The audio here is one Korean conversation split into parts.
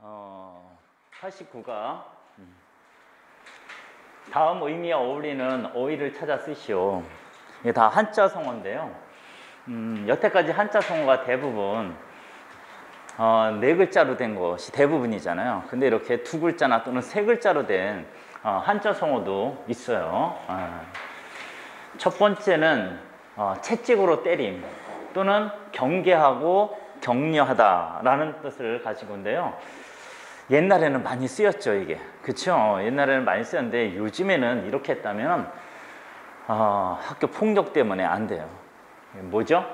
89가 다음 의미에 어울리는 어휘를 찾아 쓰시오. 이게 다 한자 성어인데요. 여태까지 한자 성어가 대부분 네 글자로 된 것이 대부분이잖아요. 근데 이렇게 두 글자나 또는 세 글자로 된 한자 성어도 있어요. 첫 번째는 채찍으로 때림 또는 경계하고 격려하다라는 뜻을 가지고 있는데요. 옛날에는 많이 쓰였죠, 이게. 그쵸? 옛날에는 많이 쓰였는데 요즘에는 이렇게 했다면 학교 폭력 때문에 안 돼요. 뭐죠?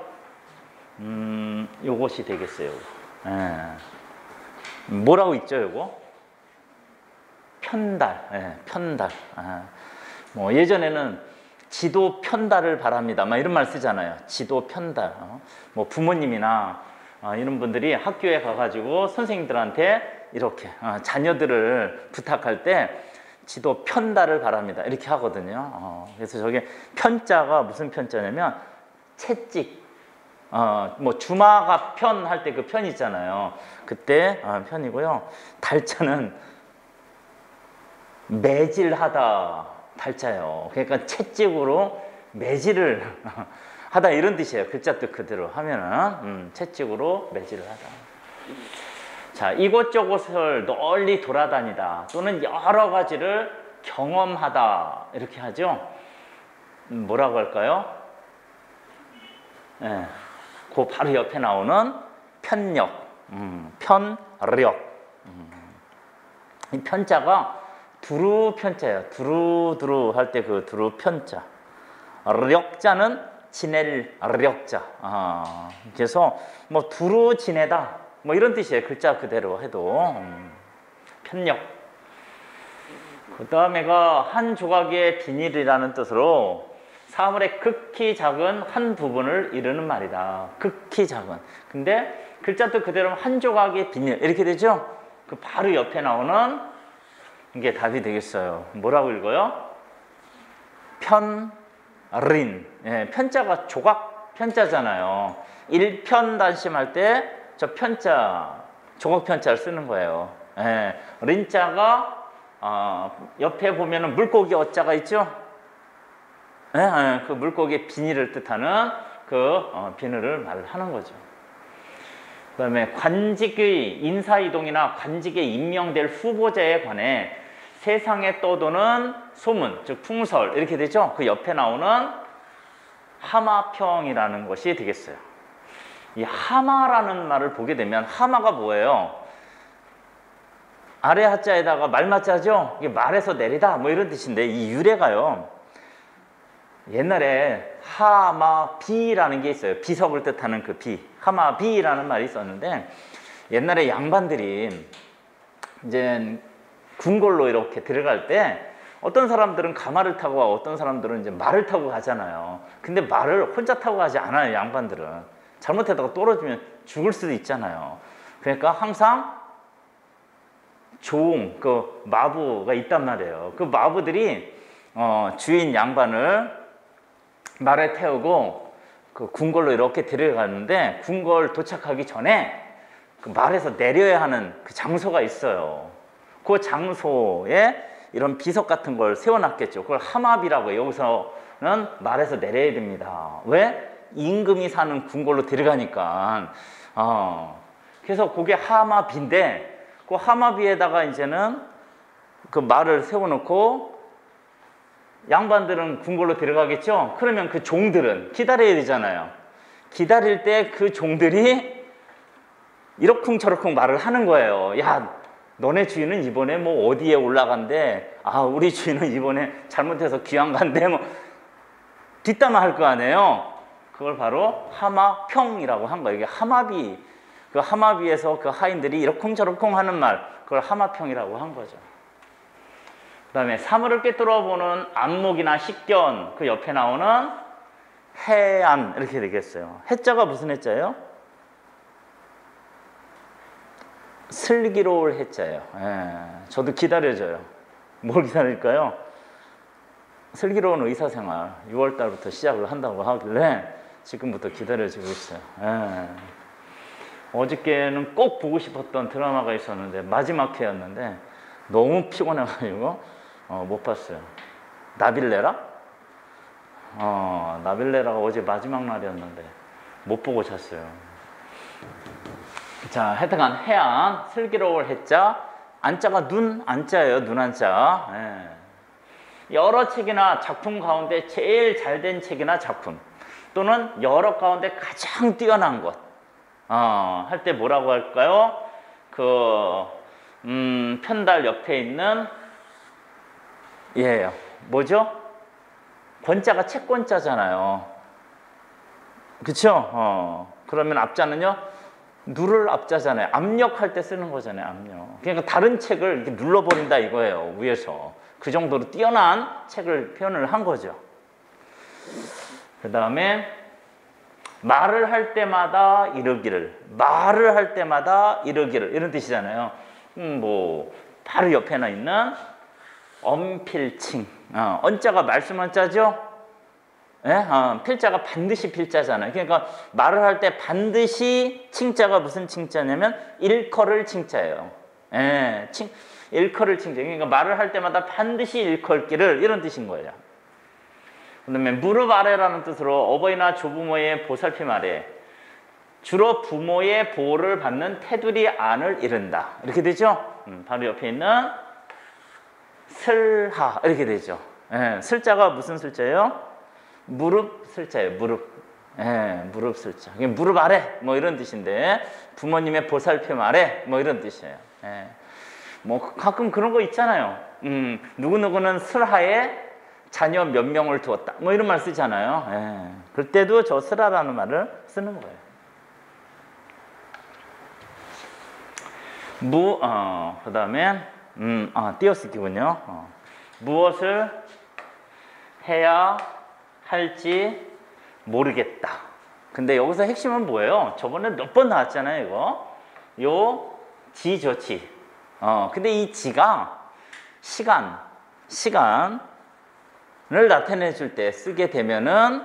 요것이 되겠어요. 뭐라고 있죠, 요거? 편달. 편달. 뭐 예전에는 지도 편달을 바랍니다. 막 이런 말 쓰잖아요. 지도 편달. 뭐 부모님이나 이런 분들이 학교에 가가지고 선생님들한테 이렇게 자녀들을 부탁할 때 지도 편달을 바랍니다. 이렇게 하거든요. 그래서 저게 편자가 무슨 편자냐면 채찍. 뭐 주마가 편 할 때 그 편 있잖아요. 그때 편이고요. 달자는 매질하다 달자예요. 그러니까 채찍으로 매질을 하다 이런 뜻이에요. 글자 뜻 그대로 하면은 채찍으로 매질을 하다. 자, 이곳저곳을 널리 돌아다니다 또는 여러 가지를 경험하다 이렇게 하죠. 뭐라고 할까요? 그 바로 옆에 나오는 편력, 편력. 이 편자가 두루 편자예요. 두루두루 할 때 그 두루 편자. 력자는 지낼 력자. 그래서 뭐 두루 지내다 뭐 이런 뜻이에요. 글자 그대로 해도 편력. 그 다음에가 한 조각의 비닐이라는 뜻으로 사물의 극히 작은 한 부분을 이루는 말이다. 극히 작은. 근데 글자 뜻 그대로 한 조각의 비닐 이렇게 되죠. 그 바로 옆에 나오는 이게 답이 되겠어요. 뭐라고 읽어요? 편린. 편자가 조각 편자잖아요. 일편단심할 때 저 편자, 조각 편자를 쓰는 거예요. 린자가 옆에 보면은 물고기 어자가 있죠? 그 물고기의 비닐을 뜻하는 그 비늘을 말하는 거죠. 그 다음에 관직의 인사이동이나 관직에 임명될 후보자에 관해 세상에 떠도는 소문, 즉 풍설 이렇게 되죠. 그 옆에 나오는 하마평이라는 것이 되겠어요. 이 하마라는 말을 보게 되면 하마가 뭐예요? 아래 하자에다가 말맞자죠? 이게 말에서 내리다 뭐 이런 뜻인데 이 유래가요. 옛날에 하마비라는 게 있어요. 비석을 뜻하는 그 비. 하마비라는 말이 있었는데 옛날에 양반들이 이제 궁궐로 이렇게 들어갈 때 어떤 사람들은 가마를 타고 가고 어떤 사람들은 이제 말을 타고 가잖아요. 근데 말을 혼자 타고 가지 않아요, 양반들은. 잘못하다가 떨어지면 죽을 수도 있잖아요. 그러니까 항상 종, 그 마부가 있단 말이에요. 그 마부들이 주인 양반을 말에 태우고 그 궁궐로 이렇게 데려가는데 궁궐 도착하기 전에 그 말에서 내려야 하는 그 장소가 있어요. 그 장소에 이런 비석 같은 걸 세워놨겠죠. 그걸 하마비라고 해요. 여기서는 말에서 내려야 됩니다. 왜? 임금이 사는 궁궐로 데려가니까. 그래서 그게 하마비인데 그 하마비에다가 이제는 그 말을 세워놓고 양반들은 궁궐로 들어가겠죠? 그러면 그 종들은 기다려야 되잖아요. 기다릴 때 그 종들이 이러쿵저러쿵 말을 하는 거예요. 야, 너네 주인은 이번에 뭐 어디에 올라간대? 우리 주인은 이번에 잘못해서 귀양 간대. 뭐 뒷담화 할 거 아니에요? 그걸 바로 하마평이라고 한 거예요. 이게 하마비, 그 하마비에서 그 하인들이 이러쿵저러쿵 하는 말, 그걸 하마평이라고 한 거죠. 그 다음에 사물을 꿰뚫어 보는 안목이나 식견, 그 옆에 나오는 해안 이렇게 되겠어요. 해자가 무슨 해자예요? 슬기로울 해자예요. 저도 기다려져요. 뭘 기다릴까요? 슬기로운 의사생활 6월달부터 시작을 한다고 하길래 지금부터 기다려지고 있어요. 어저께는 꼭 보고 싶었던 드라마가 있었는데 마지막 회였는데 너무 피곤해가지고 못 봤어요. 나빌레라? 나빌레라가 어제 마지막 날이었는데 못 보고 잤어요. 자, 하여튼간 해안, 슬기로울 해자, 안자가 눈, 안자예요. 눈 안자. 예. 여러 책이나 작품 가운데 제일 잘된 책이나 작품 또는 여러 가운데 가장 뛰어난 것 할 때 뭐라고 할까요? 편달 옆에 있는 예, 뭐죠? 권자가 채권자잖아요. 그쵸? 그러면 앞자는요? 누를 앞자잖아요. 압력할 때 쓰는 거잖아요. 압력. 그러니까 다른 책을 이렇게 눌러버린다 이거예요. 위에서. 그 정도로 뛰어난 책을 표현을 한 거죠. 그 다음에 말을 할 때마다 이르기를, 말을 할 때마다 이르기를 이런 뜻이잖아요. 뭐 바로 옆에나 있는 엄필칭. 언자가 말씀 한자죠. 예? 필자가 반드시 필자잖아요. 그러니까 말을 할 때 반드시 칭자가 무슨 칭자냐면 일컬을 칭자예요. 예, 일컬을 칭자. 그러니까 말을 할 때마다 반드시 일컬기를 이런 뜻인 거예요. 그 다음에 무릎 아래라는 뜻으로 어버이나 조부모의 보살핌 아래 주로 부모의 보호를 받는 테두리 안을 이른다. 이렇게 되죠. 바로 옆에 있는 슬하 이렇게 되죠. 예, 슬자가 무슨 슬자예요? 무릎 슬자예요. 무릎. 예, 무릎 슬자. 무릎 아래 뭐 이런 뜻인데 부모님의 보살핌 아래 뭐 이런 뜻이에요. 예. 뭐 가끔 그런 거 있잖아요. 누구누구는 슬하에 자녀 몇 명을 두었다. 뭐 이런 말 쓰잖아요. 예. 그럴 때도 저 슬하라는 말을 쓰는 거예요. 그 다음에 띄어쓰기군요. 무엇을 해야 할지 모르겠다. 근데 여기서 핵심은 뭐예요? 저번에 몇 번 나왔잖아요, 이거. 요 지저치. 근데 이 지가 시간을 나타내 줄 때 쓰게 되면은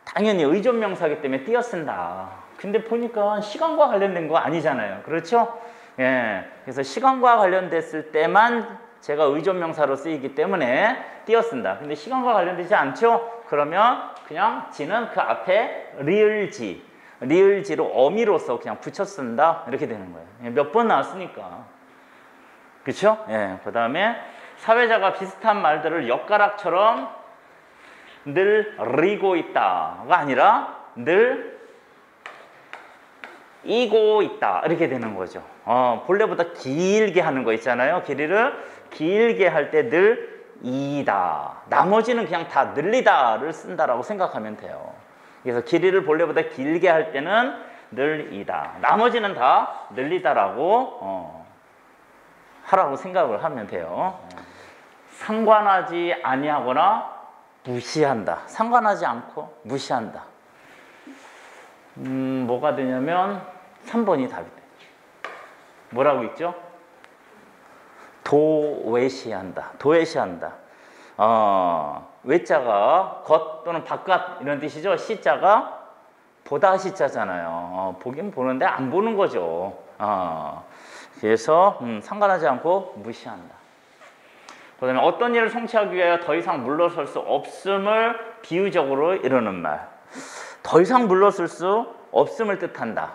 당연히 의존명사기 때문에 띄어 쓴다. 근데 보니까 시간과 관련된 거 아니잖아요. 그렇죠? 예. 그래서 시간과 관련됐을 때만 제가 의존명사로 쓰이기 때문에 띄어 쓴다. 근데 시간과 관련되지 않죠? 그러면 그냥 지는 그 앞에 리을지로 어미로서 그냥 붙여 쓴다. 이렇게 되는 거예요. 몇 번 나왔으니까. 그렇죠? 예. 그 다음에 사회자가 비슷한 말들을 엿가락처럼 늘 리고 있다가 아니라 늘 이고 있다. 이렇게 되는 거죠. 본래보다 길게 하는 거 있잖아요. 길이를 길게 할 때 늘 이다. 나머지는 그냥 다 늘리다를 쓴다라고 생각하면 돼요. 그래서 길이를 본래보다 길게 할 때는 늘 이다. 나머지는 다 늘리다라고 하라고 생각을 하면 돼요. 상관하지 아니하거나 무시한다. 상관하지 않고 무시한다. 뭐가 되냐면 3번이 답이 돼. 뭐라고 있죠? 도외시한다. 도외시한다. 외자가 겉 또는 바깥 이런 뜻이죠. 시자가 보다 시자잖아요. 보긴 보는데 안 보는 거죠. 그래서 상관하지 않고 무시한다. 그 다음에 어떤 일을 성취하기 위하여 더 이상 물러설 수 없음을 비유적으로 이루는 말. 더 이상 물러설 수 없음을 뜻한다.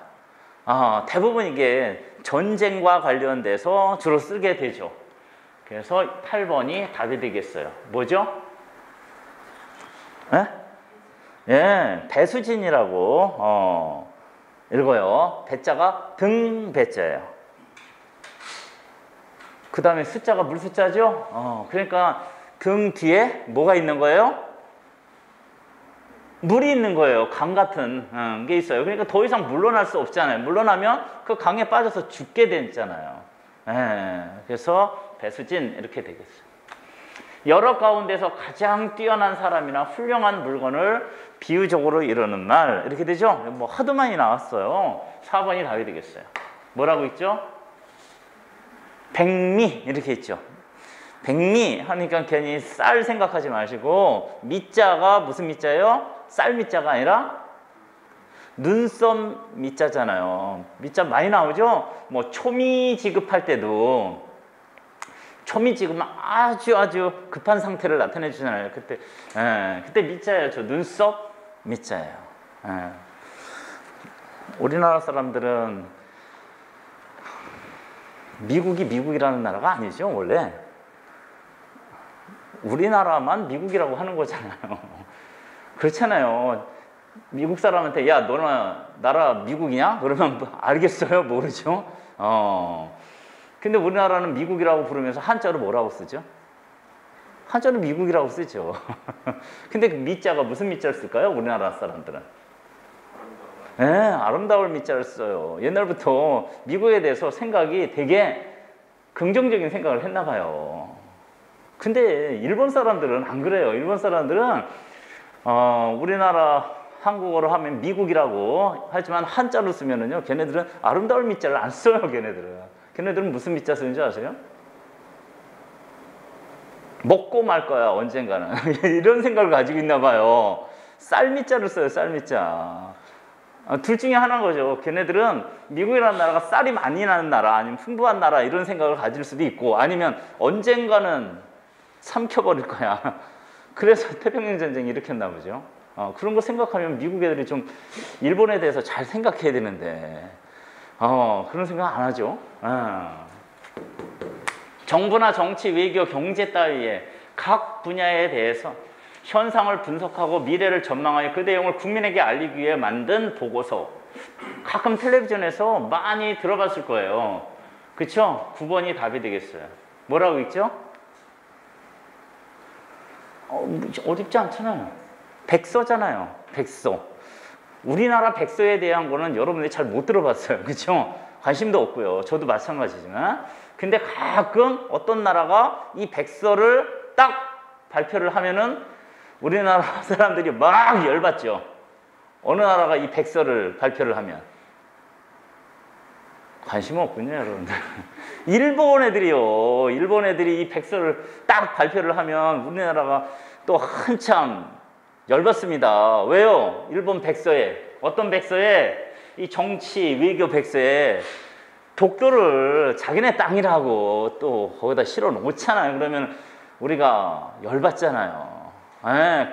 대부분 이게 전쟁과 관련돼서 주로 쓰게 되죠. 그래서 8번이 답이 되겠어요. 뭐죠? 예? 예, 배수진이라고 읽어요. 배자가 등 배자예요. 그 다음에 숫자가 물숫자죠? 그러니까 등 뒤에 뭐가 있는 거예요? 물이 있는 거예요. 강 같은 게 있어요. 그러니까 더 이상 물러날 수 없잖아요. 물러나면 그 강에 빠져서 죽게 되잖아요. 예, 그래서 배수진 이렇게 되겠어요. 여러 가운데서 가장 뛰어난 사람이나 훌륭한 물건을 비유적으로 이루는 말 이렇게 되죠. 뭐 하도 많이 나왔어요. 4번이 답이 되겠어요. 뭐라고 있죠? 백미 이렇게 있죠. 백미 하니까 괜히 쌀 생각하지 마시고 미자가 무슨 미자예요? 쌀 미자가 아니라 눈썹 미자잖아요. 미자 많이 나오죠? 뭐 초미 지급할 때도 초미 지급은 아주 급한 상태를 나타내 주잖아요. 그때 그때 미자예요. 저 눈썹 미자예요. 우리나라 사람들은 미국이 미국이라는 나라가 아니죠, 원래. 우리나라만 미국이라고 하는 거잖아요. 그렇잖아요. 미국 사람한테 야, 너나 나라 미국이냐? 그러면 뭐 알겠어요? 모르죠. 근데 우리나라는 미국이라고 부르면서 한자로 뭐라고 쓰죠? 한자로 미국이라고 쓰죠. 근데 그 미자가 무슨 미자를 쓸까요? 우리나라 사람들은. 아름다울 미자를 써요. 옛날부터 미국에 대해서 생각이 되게 긍정적인 생각을 했나 봐요. 근데 일본 사람들은 안 그래요. 일본 사람들은 우리나라 한국어로 하면 미국이라고 하지만 한자로 쓰면은요, 걔네들은 아름다울 미자를 안 써요. 걔네들은 무슨 미자 쓰는지 아세요? 먹고 말 거야 언젠가는. 이런 생각을 가지고 있나 봐요. 쌀 미자를 써요. 쌀 미자. 둘 중에 하나인 거죠. 걔네들은 미국이라는 나라가 쌀이 많이 나는 나라, 아니면 풍부한 나라, 이런 생각을 가질 수도 있고, 아니면 언젠가는 삼켜버릴 거야. 그래서 태평양 전쟁이 일으켰나 보죠. 그런 거 생각하면 미국 애들이 좀 일본에 대해서 잘 생각해야 되는데 그런 생각 안 하죠. 정부나 정치, 외교, 경제 따위의 각 분야에 대해서 현상을 분석하고 미래를 전망하여 그 내용을 국민에게 알리기 위해 만든 보고서. 가끔 텔레비전에서 많이 들어봤을 거예요. 그쵸? 9번이 답이 되겠어요. 뭐라고 있죠? 어렵지 않잖아요. 백서잖아요. 백서. 우리나라 백서에 대한 거는 여러분들이 잘 못 들어봤어요. 그쵸? 관심도 없고요. 저도 마찬가지지만. 근데 가끔 어떤 나라가 이 백서를 딱 발표를 하면은 우리나라 사람들이 막 열받죠. 어느 나라가 이 백서를 발표를 하면. 관심 없군요, 여러분들. 일본 애들이요. 일본 애들이 이 백서를 딱 발표를 하면 우리나라가 또 한참 열받습니다. 왜요? 일본 백서에, 어떤 백서에? 이 정치, 외교 백서에 독도를 자기네 땅이라고 또 거기다 실어 놓잖아요. 그러면 우리가 열받잖아요.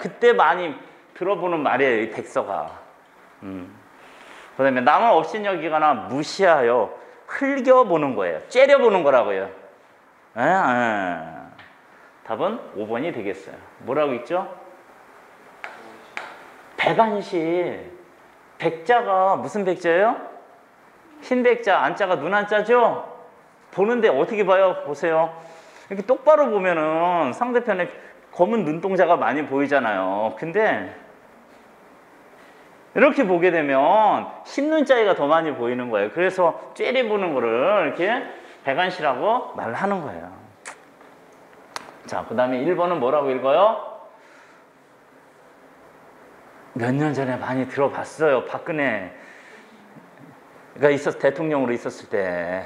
그때 많이 들어보는 말이에요, 이 백서가. 그 다음에 남을 업신여기거나 무시하여 흘겨보는 거예요. 째려보는 거라고요. 답은 5번이 되겠어요. 뭐라고 있죠? 백안시. 백자가 무슨 백자예요? 흰백자, 안자가 눈안자죠? 보는데 어떻게 봐요? 보세요. 이렇게 똑바로 보면은 상대편에 검은 눈동자가 많이 보이잖아요. 근데 이렇게 보게 되면 흰 눈자위가 더 많이 보이는 거예요. 그래서 째려보는 거를 이렇게 백안시라고 말하는 거예요. 자, 그 다음에 1번은 뭐라고 읽어요? 몇 년 전에 많이 들어봤어요. 박근혜가 대통령으로 있었을 때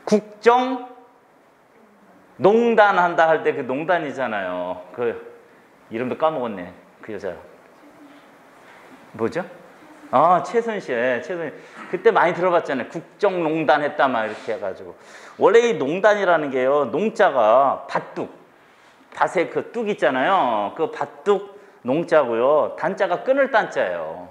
국정 농단한다 할 때 그 농단이잖아요. 그 이름도 까먹었네. 그 여자 뭐죠? 최순실. 그때 많이 들어봤잖아요. 국정농단 했다 막 이렇게 해가지고. 원래 이 농단이라는 게요, 농자가 밭둑, 밭에 그 뚝 있잖아요. 그 밭둑 농자고요, 단자가 끊을 단자예요.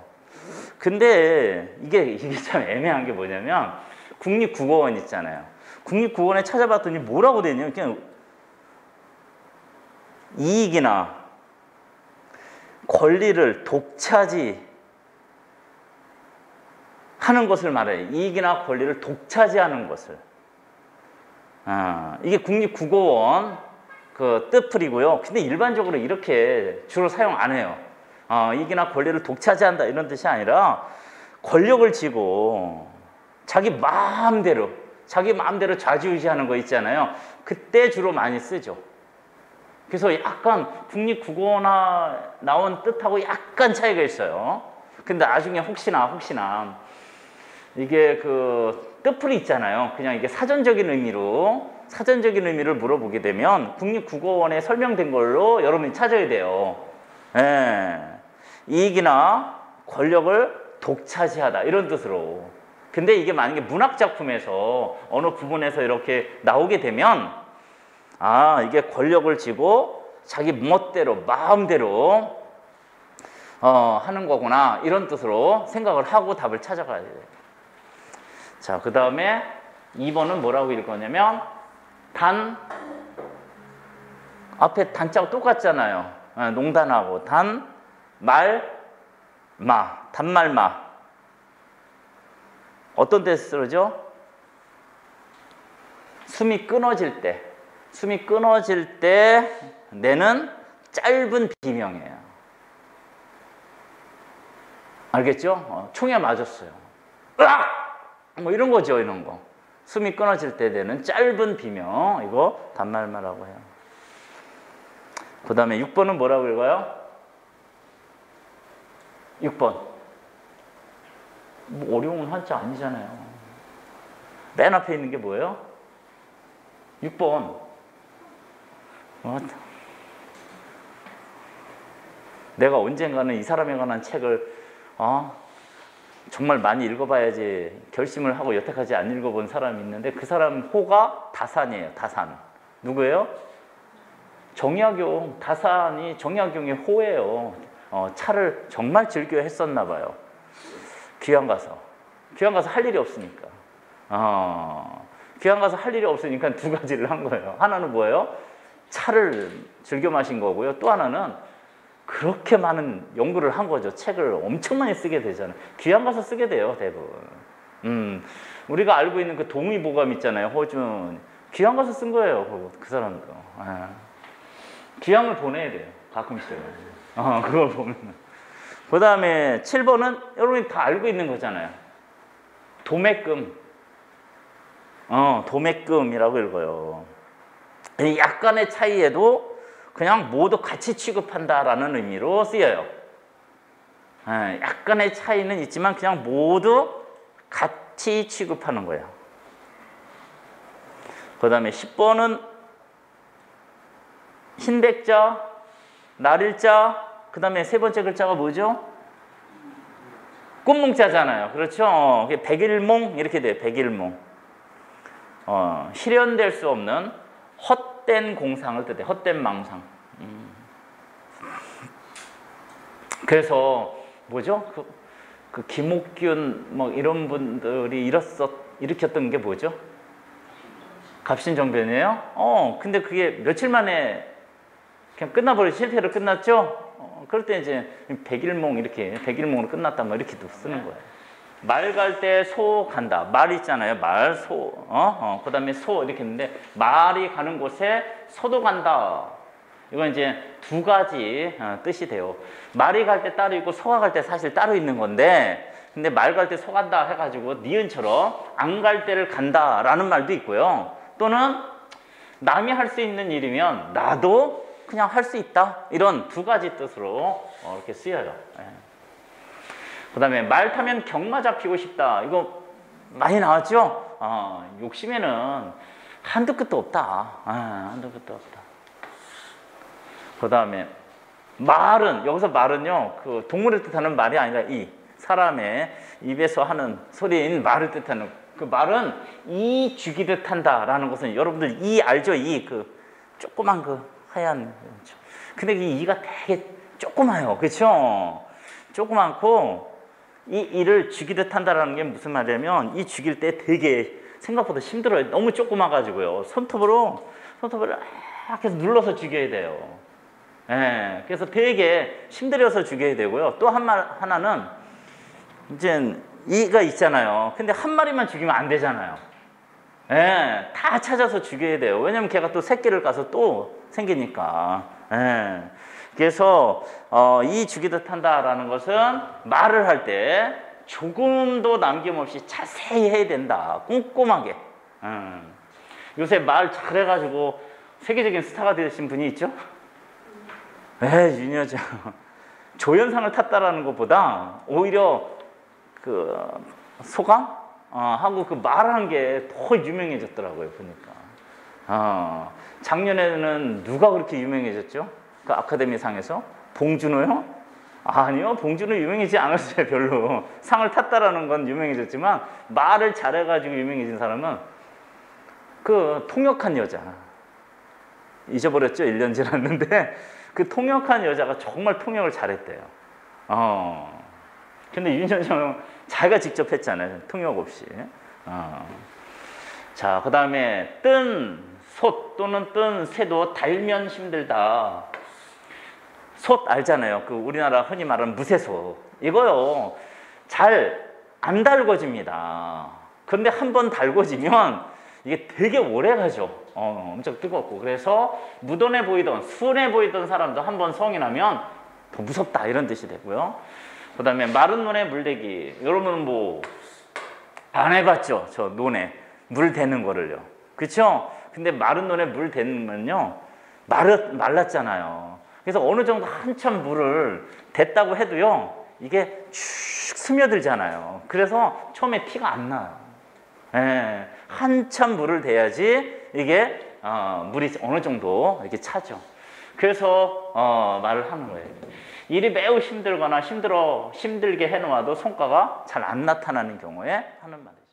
근데 이게 참 애매한 게 뭐냐면, 국립국어원 있잖아요. 국립국어원에 찾아봤더니 뭐라고 돼 있냐면 그냥 이익이나 권리를 독차지 하는 것을 말해요. 이익이나 권리를 독차지하는 것을. 이게 국립국어원 그 뜻풀이고요. 근데 일반적으로 이렇게 주로 사용 안 해요. 이익이나 권리를 독차지한다 이런 뜻이 아니라 권력을 쥐고 자기 마음대로 좌지우지하는 거 있잖아요. 그때 주로 많이 쓰죠. 그래서 약간 국립국어원에 나온 뜻하고 약간 차이가 있어요. 근데 나중에 혹시나 이게 그 뜻풀이 있잖아요. 그냥 이게 사전적인 의미를 물어보게 되면 국립국어원에 설명된 걸로 여러분이 찾아야 돼요. 이익이나 권력을 독차지하다 이런 뜻으로. 근데 이게 만약에 문학 작품에서 어느 부분에서 이렇게 나오게 되면 아, 이게 권력을 쥐고 자기 멋대로 마음대로 하는 거구나 이런 뜻으로 생각을 하고 답을 찾아가야 돼요. 자, 그 다음에 2번은 뭐라고 읽었냐면 단, 앞에 단자가 똑같잖아요. 농단하고 단, 말, 마, 단말마. 어떤 때 쓰죠? 숨이 끊어질 때. 숨이 끊어질 때 내는 짧은 비명이에요. 알겠죠? 총에 맞았어요. 으악! 뭐 이런 거죠, 이런 거. 숨이 끊어질 때 내는 짧은 비명. 이거 단말마라고 해요. 그 다음에 6번은 뭐라고 읽어요? 6번. 뭐 어려운 한자 아니잖아요. 맨 앞에 있는 게 뭐예요? 6번. 내가 언젠가는 이 사람에 관한 책을 정말 많이 읽어봐야지 결심을 하고 여태까지 안 읽어본 사람이 있는데 그 사람 호가 다산이에요. 다산. 누구예요? 정약용. 다산이 정약용의 호예요. 차를 정말 즐겨 했었나 봐요. 귀양 가서 할 일이 없으니까. 귀양 가서 할 일이 없으니까 두 가지를 한 거예요. 하나는 뭐예요? 차를 즐겨 마신 거고요. 또 하나는 그렇게 많은 연구를 한 거죠. 책을 엄청 많이 쓰게 되잖아요. 귀양 가서 쓰게 돼요, 대부분. 우리가 알고 있는 그 동의보감 있잖아요, 허준. 귀양 가서 쓴 거예요, 그 사람도. 귀양을 보내야 돼요, 가끔씩. 그걸 보면. 그 다음에 7번은 여러분이 다 알고 있는 거잖아요. 도매금. 도매금이라고 읽어요. 약간의 차이에도 그냥 모두 같이 취급한다라는 의미로 쓰여요. 약간의 차이는 있지만 그냥 모두 같이 취급하는 거예요. 그 다음에 10번은 흰백자, 날일자, 그 다음에 세 번째 글자가 뭐죠? 꽃몽자잖아요. 그렇죠? 백일몽 이렇게 돼요. 백일몽. 실현될 수 없는 헛된 공상을 뜻해. 헛된 망상. 그래서 뭐죠? 그 김옥균 뭐 이런 분들이 일으켰던 게 뭐죠? 갑신정변이에요? 근데 그게 며칠 만에 그냥 끝나버리고 실패로 끝났죠? 그럴 때 이제 백일몽 이렇게 백일몽으로 끝났다 뭐 이렇게도 쓰는 거예요. 말 갈 때 소 간다. 말 있잖아요. 말, 소. 그 다음에 소 이렇게 했는데 말이 가는 곳에 소도 간다. 이건 이제 두 가지 뜻이 돼요. 말이 갈 때 따로 있고 소가 갈 때 사실 따로 있는 건데 근데 말 갈 때 소 간다 해가지고 니은처럼 안 갈 때를 간다라는 말도 있고요. 또는 남이 할 수 있는 일이면 나도 그냥 할 수 있다. 이런 두 가지 뜻으로 이렇게 쓰여요. 그 다음에 말 타면 경마 잡히고 싶다. 이거 많이 나왔죠? 욕심에는 한도 끝도 없다. 한도 끝도 없다. 그 다음에 말은, 여기서 말은요, 그 동물을 뜻하는 말이 아니라 사람의 입에서 하는 소리인 말을 뜻하는 그 말은 이 죽이듯 한다라는 것은 여러분들 알죠? 그 조그만 그 하얀. 근데 이 이가 되게 조그마요. 그렇죠? 조그맣고 이를 죽이듯 한다라는 게 무슨 말이냐면 이 죽일 때 되게 생각보다 힘들어요. 너무 조그마가지고요. 손톱으로 이렇게 눌러서 죽여야 돼요. 그래서 되게 힘들어서 죽여야 되고요. 또 하나는 이제 이가 있잖아요. 근데 한 마리만 죽이면 안 되잖아요. 다 찾아서 죽여야 돼요. 왜냐면 걔가 또 새끼를 까서 또 생기니까. 그래서 이 죽이듯 한다라는 것은 말을 할 때 조금도 남김없이 자세히 해야 된다. 꼼꼼하게. 요새 말 잘해가지고 세계적인 스타가 되신 분이 있죠? 윤여정. 조연상을 탔다라는 것보다 오히려 그 소감? 하고 그 말하는 게 더 유명해졌더라고요, 보니까. 작년에는 누가 그렇게 유명해졌죠? 그 아카데미상에서? 봉준호요? 아니요, 봉준은 유명해지지 않았어요. 별로. 상을 탔다라는 건 유명해졌지만 말을 잘해가지고 유명해진 사람은 그 통역한 여자, 잊어버렸죠? 1년 지났는데 그 통역한 여자가 정말 통역을 잘했대요. 근데 윤여정은 자기가 직접 했잖아요. 통역 없이. 자, 그 다음에 뜬 솥 또는 뜬 새도 달면 힘들다. 솥 알잖아요. 그 우리나라 흔히 말하는 무쇠솥. 이거요, 잘 안 달궈집니다. 그런데 한번 달궈지면 이게 되게 오래 가죠. 엄청 뜨겁고. 그래서 무던해 보이던, 순해 보이던 사람도 한번 성이 나면 더 무섭다, 이런 뜻이 되고요. 그 다음에 마른 논에 물대기. 여러분은 뭐 안 해봤죠? 저 논에 물 대는 거를요. 그렇죠? 근데 마른 논에 물 대면요, 말랐잖아요. 그래서 어느 정도 한참 물을 댔다고 해도요, 이게 쭉 스며들잖아요. 그래서 처음에 티가 안 나요. 예, 한참 물을 대야지 이게 물이 어느 정도 이렇게 차죠. 그래서 말을 하는 거예요. 일이 매우 힘들거나 힘들게 해놓아도 성과가 잘 안 나타나는 경우에 하는 말이에요.